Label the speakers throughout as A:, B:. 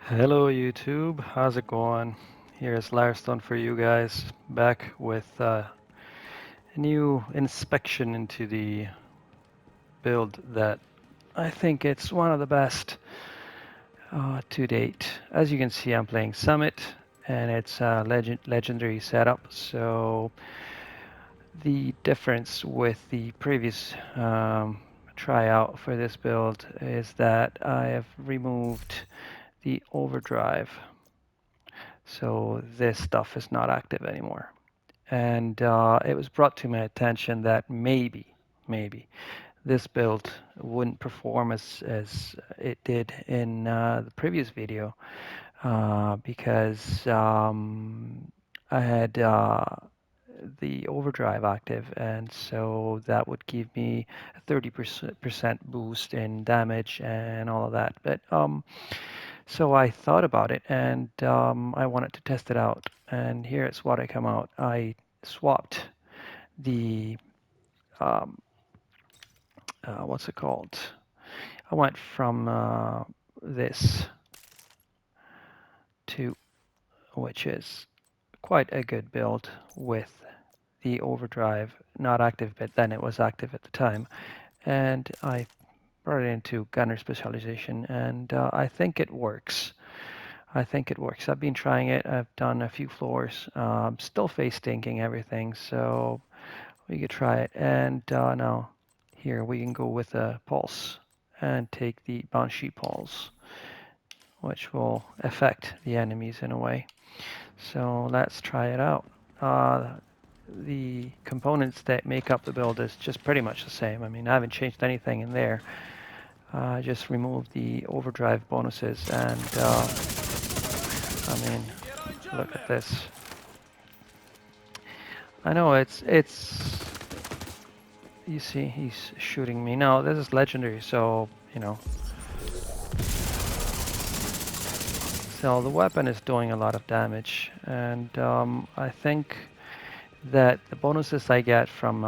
A: Hello YouTube, how's it going? Here's Larstone for you guys, back with a new inspection into the build that I think it's one of the best to date. As you can see, I'm playing Summit, and it's a legendary setup. So the difference with the previous tryout for this build is that I have removed the overdrive. So this stuff is not active anymore. And it was brought to my attention that maybe this build wouldn't perform as it did in the previous video because I had the overdrive active, and so that would give me a 30% boost in damage and all of that. But so I thought about it, and I wanted to test it out. And here's what I come out. I swapped the um, what's it called? I went from this to, which is quite a good build with the overdrive not active, but then it was active at the time. And I brought it into gunner specialization, and I think it works. I think it works. I've been trying it. I've done a few floors. Still face stinking everything, so we could try it. And now here we can go with a pulse and take the Banshee pulse, which will affect the enemies in a way. So let's try it out. The components that make up the build is just pretty much the same. I mean, I haven't changed anything in there. Just removed the overdrive bonuses, and I mean, look at this. I know it's. You see, he's shooting me. Now this is legendary, so you know. So the weapon is doing a lot of damage, and I think that the bonuses I get from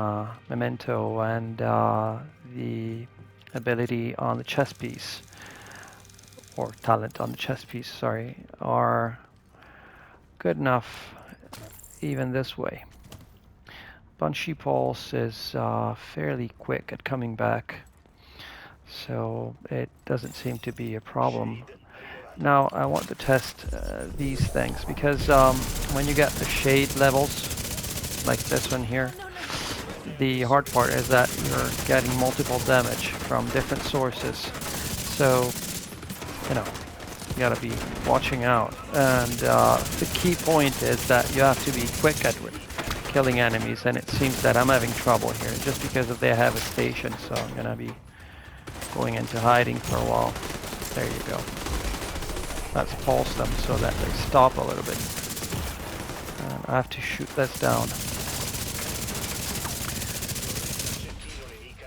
A: Memento and the ability on the chest piece, or talent on the chest piece, sorry, are good enough even this way. Banshee Pulse is fairly quick at coming back, so it doesn't seem to be a problem. Now I want to test these things because when you get the shade levels, like this one here, the hard part is that you're getting multiple damage from different sources. So, you know, you gotta be watching out. And the key point is that you have to be quick at killing enemies, and it seems that I'm having trouble here just because they have a station, so I'm gonna be going into hiding for a while. There you go. Let's pulse them so that they stop a little bit. And I have to shoot this down.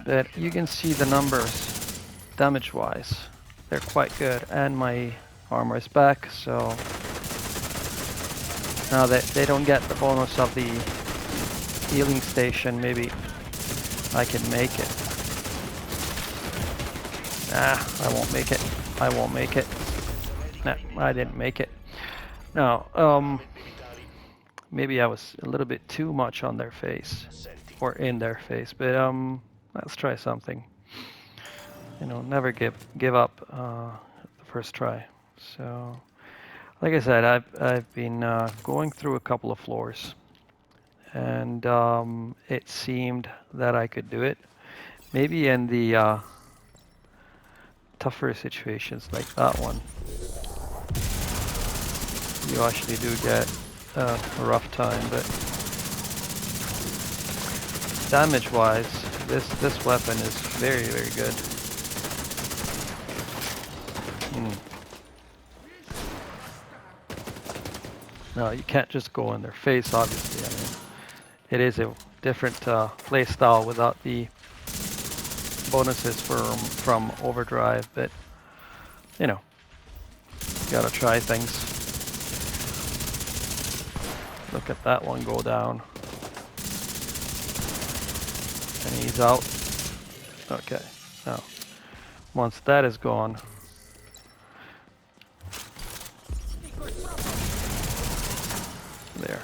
A: But you can see the numbers damage-wise. They're quite good, and my armor is back, so now that they don't get the bonus of the healing station, maybe I can make it. I won't make it. I won't make it. Nah, I didn't make it. Now, maybe I was a little bit too much on their face, or in their face, but let's try something. You know, never give up the first try. So, like I said, I've been going through a couple of floors, and it seemed that I could do it. Maybe in the tougher situations like that one, you actually do get a rough time, but damage-wise, this weapon is very, very good. No, you can't just go in their face, obviously. I mean, it is a different play style without the bonuses from overdrive, but you know, you gotta try things. Look at that one go down. And he's out. Okay, now, once that is gone, there.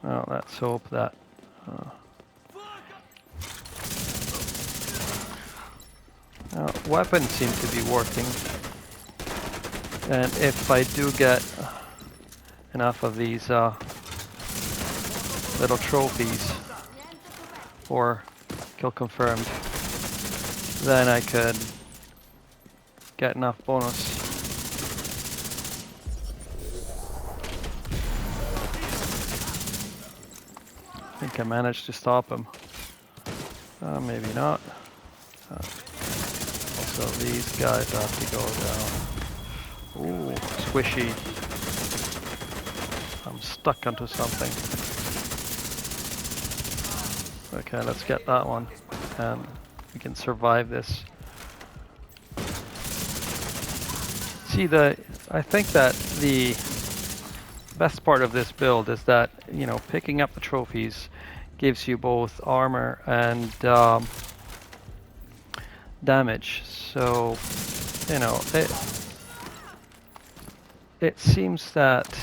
A: Well, let's hope that weapons seem to be working. And if I do get enough of these little trophies or kill confirmed, then I could get enough bonus. I think I managed to stop him. Maybe not. Also, these guys have to go down. Ooh, squishy. I'm stuck onto something. Okay, let's get that one. And we can survive this. See, I think that the best part of this build is that, you know, picking up the trophies gives you both armor and damage. So, you know, it seems that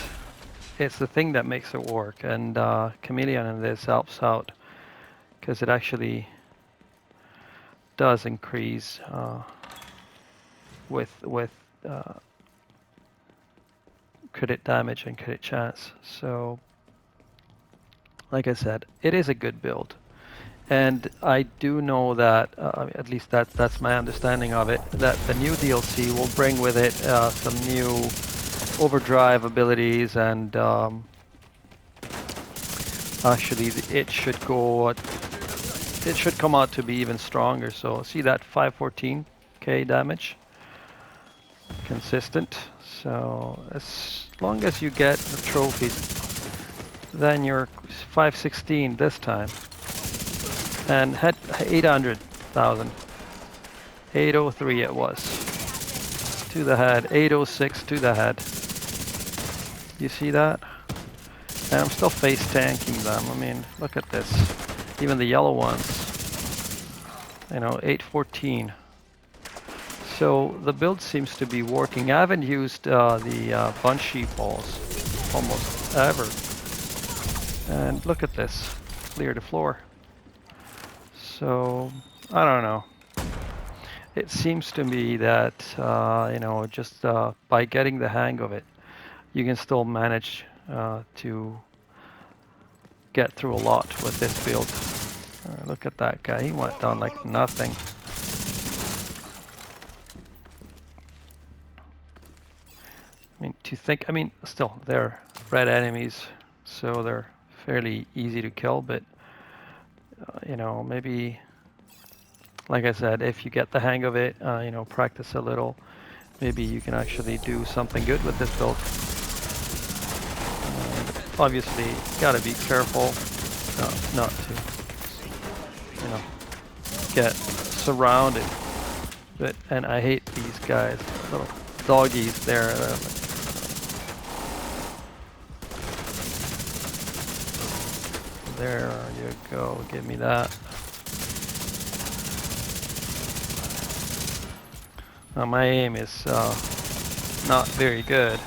A: it's the thing that makes it work, and Chameleon in this helps out because it actually does increase with crit damage and crit chance. So, like I said, it is a good build. And I do know that, at least that's my understanding of it, that the new DLC will bring with it some new overdrive abilities, and actually it should come out to be even stronger. So see that 514k damage, consistent. So as long as you get the trophies, then you're 516 this time. And had 800,000. 803 it was. To the head. 806 to the head. You see that? And I'm still face tanking them. I mean, look at this. Even the yellow ones. You know, 814. So the build seems to be working. I haven't used the bunchy balls almost ever. And look at this. Clear the floor. So, I don't know. It seems to me that, you know, just by getting the hang of it, you can still manage to get through a lot with this build. Look at that guy. He went down like nothing. I mean, still, they're red enemies, so they're fairly easy to kill, but, you know, maybe, like I said, if you get the hang of it, you know, practice a little, maybe you can actually do something good with this build. Obviously, gotta be careful not to, you know, get surrounded. And I hate these guys, little doggies there. There you go, give me that. Now my aim is not very good,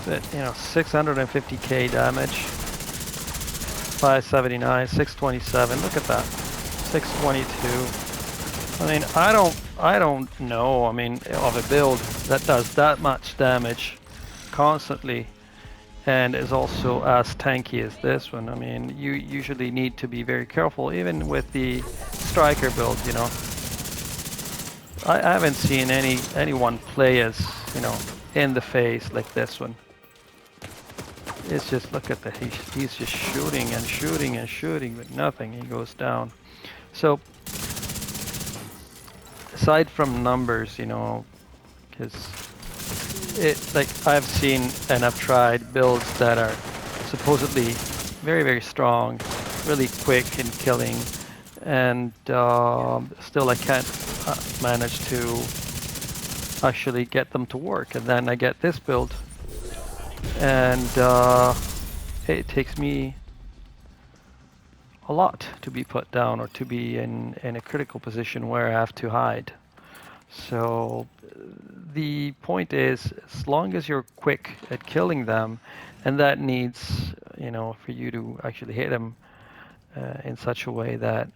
A: but you know, 650k damage, 579, 627. Look at that, 622. I mean, I don't know. I mean, of a build that does that much damage constantly and is also as tanky as this one. I mean, you usually need to be very careful, even with the striker build. You know, I haven't seen anyone play as, you know, in the face like this one. It's just, look at he's just shooting and shooting and shooting, but nothing. He goes down. So aside from numbers, you know, because like I've seen and I've tried builds that are supposedly very, very strong, really quick in killing, and still I can't manage to actually get them to work. And then I get this build, and it takes me a lot to be put down or to be in a critical position where I have to hide. So the point is, as long as you're quick at killing them, and that needs, for you to actually hit them in such a way that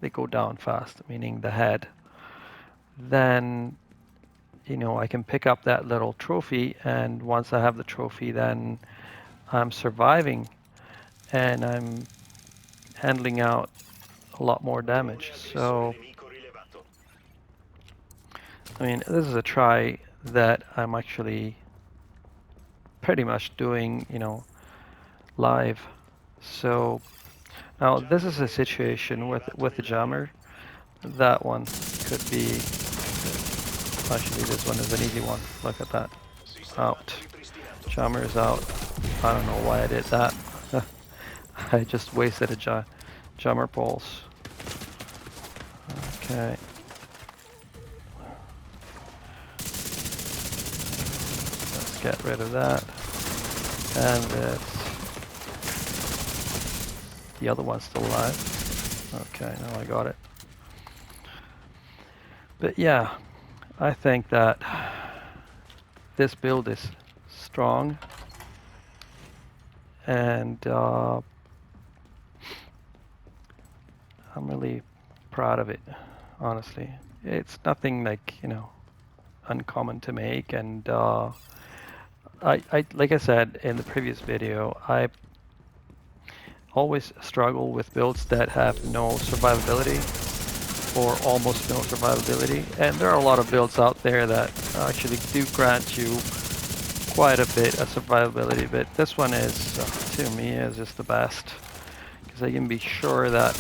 A: they go down fast, meaning the head, then I can pick up that little trophy, and once I have the trophy, then I'm surviving and I'm handling out a lot more damage. So, I mean, this is a try that I'm actually pretty much doing, live. So now this is a situation with the jammer. That one could be, actually this one is an easy one. Look at that. Out. Jammer is out. I don't know why I did that. I just wasted a jammer pulse. Okay. Let's get rid of that. And the other one's still alive. Okay, now I got it. But yeah, I think that this build is strong, and I'm really proud of it, honestly. It's nothing like, uncommon to make, and I like I said in the previous video, I always struggle with builds that have no survivability or almost no survivability, and there are a lot of builds out there that actually do grant you quite a bit of survivability, but this one is, to me, is just the best, because I can be sure that,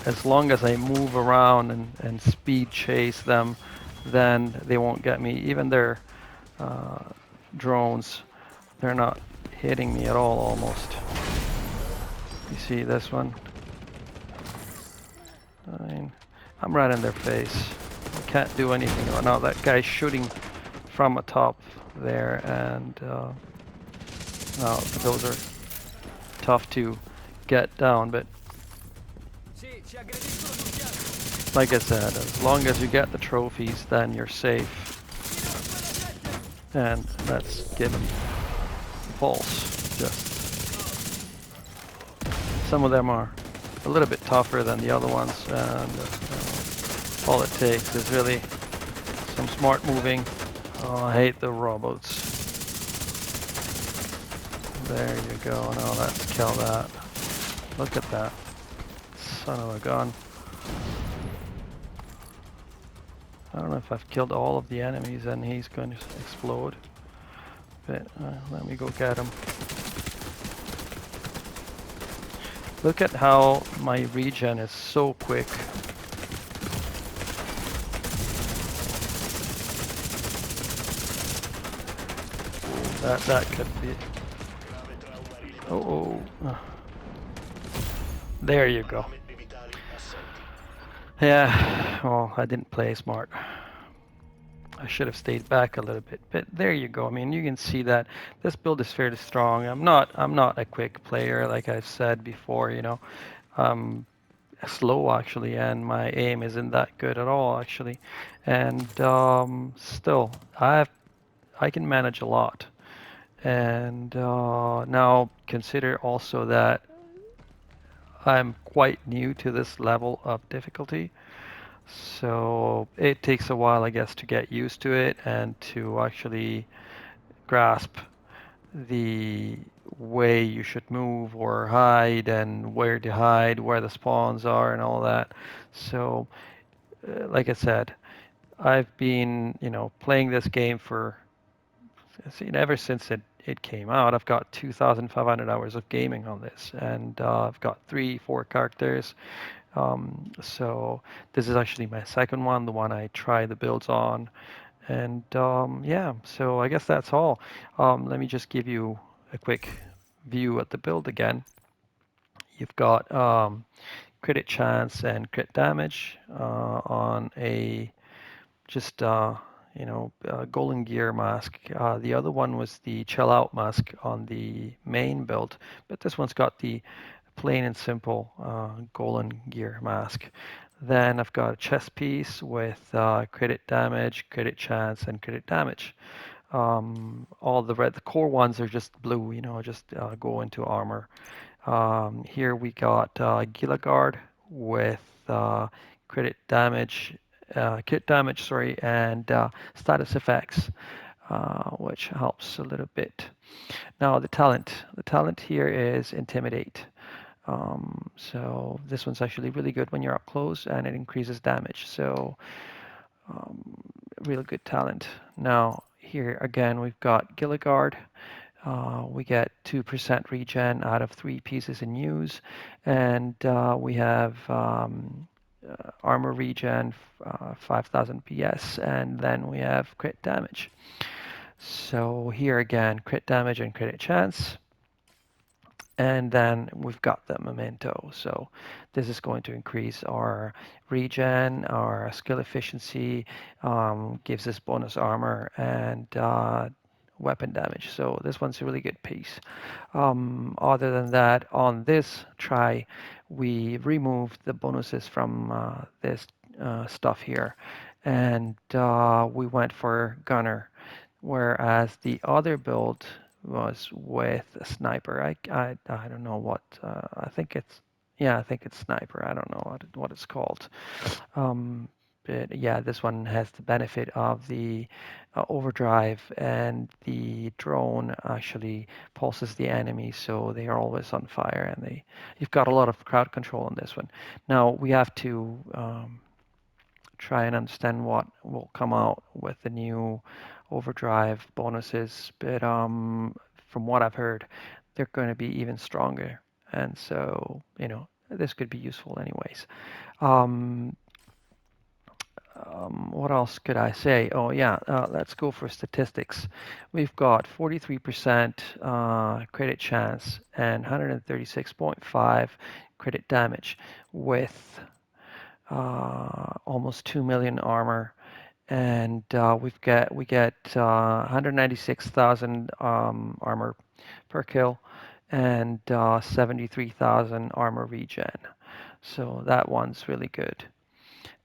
A: as long as I move around and speed chase them, then they won't get me. Even their uh, drones, they're not hitting me at all, almost. You see this one? I mean, I'm right in their face. I can't do anything right now. That guy's shooting from atop there, and now those are tough to get down, but like I said, as long as you get the trophies, then you're safe. And let's give him pulse. Just some of them are a little bit tougher than the other ones, and all it takes is really some smart moving. Oh, I hate the robots. There you go. Now let's kill that. Look at that. Son of a gun. I don't know if I've killed all of the enemies and he's going to explode. But let me go get him. Look at how my regen is so quick. That could be. Oh. There you go. Yeah, well, I didn't play smart. I should have stayed back a little bit, but there you go. I mean, you can see that this build is fairly strong. I'm not a quick player, like I've said before. I'm slow actually, and my aim isn't that good at all actually. And still, I can manage a lot. And now consider also that I'm quite new to this level of difficulty. So it takes a while, I guess, to get used to it and to actually grasp the way you should move or hide and where to hide, where the spawns are and all that. So, like I said, I've been, playing this game for, ever since it came out. I've got 2,500 hours of gaming on this, and I've got 4 characters. So this is actually my second one, the one I try the builds on. And yeah, so I guess that's all. Let me just give you a quick view at the build again. You've got crit chance and crit damage on a just golden gear mask. The other one was the chill out mask on the main build, but this one's got the plain and simple golden gear mask. Then I've got a chess piece with crit damage, crit chance, and crit damage. All the red, the core ones are just blue, just go into armor. Here we got Gilligard with crit damage, sorry, and status effects, which helps a little bit. Now the talent here is Intimidate. So this one's actually really good when you're up close, and it increases damage. So um, really good talent. Now here again we've got Gilligard. We get 2% regen out of 3 pieces in use, and we have armor regen, 5000 PS, and then we have crit damage. So here again, crit damage and crit chance. And then we've got the memento. So this is going to increase our regen, our skill efficiency, gives us bonus armor and weapon damage. So this one's a really good piece. Other than that, on this try, we removed the bonuses from this stuff here, and we went for gunner, whereas the other build was with a sniper. I don't know what I think it's. Yeah, I think it's sniper. I don't know what it's called. Um, but yeah, this one has the benefit of the overdrive, and the drone actually pulses the enemy, so they are always on fire, and you've got a lot of crowd control on this one. Now we have to try and understand what will come out with the new overdrive bonuses, but from what I've heard, they're going to be even stronger, and so this could be useful anyways. Um, what else could I say? Oh yeah, let's go for statistics. We've got 43% credit chance and 136.5 credit damage with almost 2 million armor, and we get 196,000 armor per kill, and 73,000 armor regen. So that one's really good.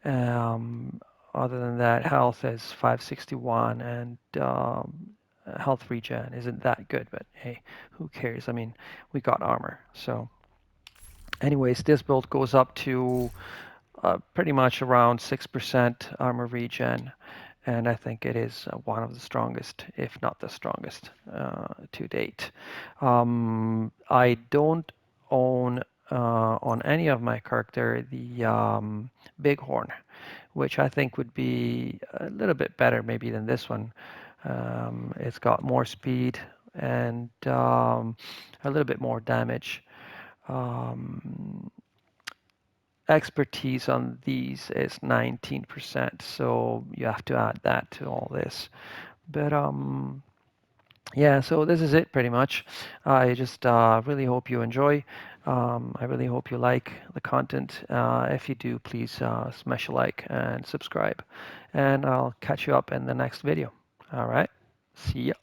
A: Um, Other than that, health is 561, and health regen isn't that good, but hey, who cares? I mean, we got armor. So, anyways, this build goes up to pretty much around 6% armor regen, and I think it is one of the strongest, if not the strongest, to date. I don't own on any of my character the Bighorn, which I think would be a little bit better maybe than this one. It's got more speed and a little bit more damage. Um, Expertise on these is 19%, so you have to add that to all this. But yeah, so this is it pretty much. I just really hope you enjoy. I really hope you like the content. If you do, please smash a like and subscribe. And I'll catch you up in the next video. All right. See ya.